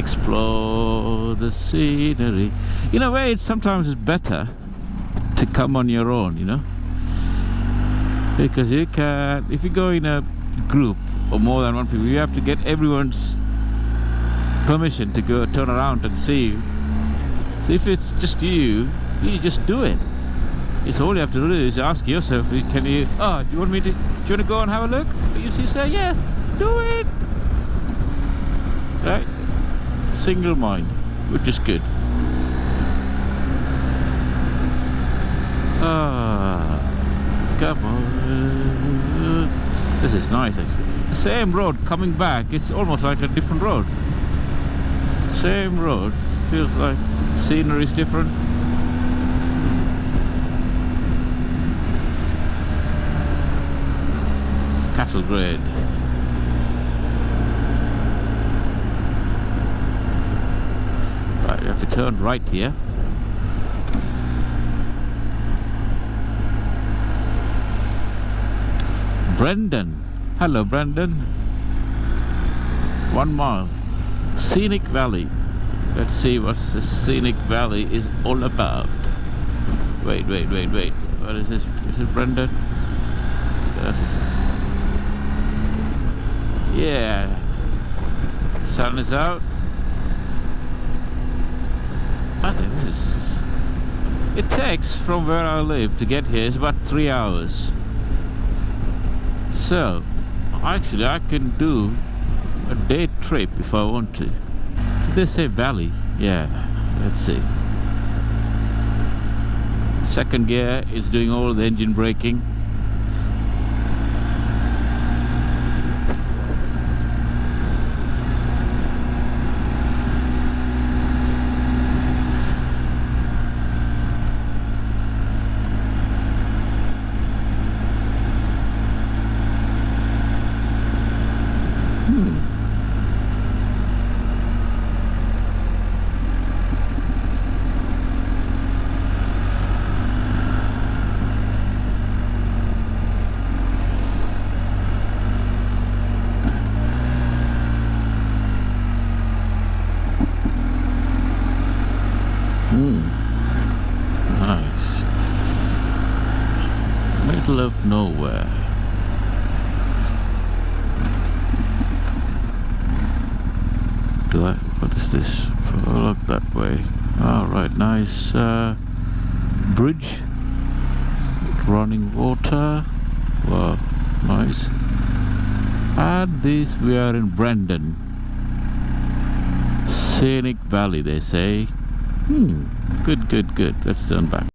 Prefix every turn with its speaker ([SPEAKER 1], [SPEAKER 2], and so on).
[SPEAKER 1] explore the scenery. In a way, sometimes it's better to come on your own, you know, because you can, if you go in a group or more than one people, you have to get everyone's permission to go turn around and see you. So if it's just you just do it. It's all you have to do is ask yourself, can you, do you want to go and have a look? You say yes, do it. Right? Single mind, which is good. Come on. This is nice actually. The same road coming back, it's almost like a different road. Same road, feels like scenery is different. Cattle grade. Right, we have to turn right here. Brendon. Hello, Brendon. 1 mile. Scenic Valley. Let's see what the Scenic Valley is all about. Wait. What is this? Is it Brendon? Yeah. Sun is out. I think this is... It takes from where I live to get here is about 3 hours. So, actually I can do a day trip if I want to. Did they say valley? Yeah, let's see. Second gear is doing all the engine braking. Nice. Middle of nowhere. What is this? Look that way. Alright, nice bridge. Running water. Wow, nice. And this, we are in Brendon. Scenic Valley, they say. Good. Let's turn back.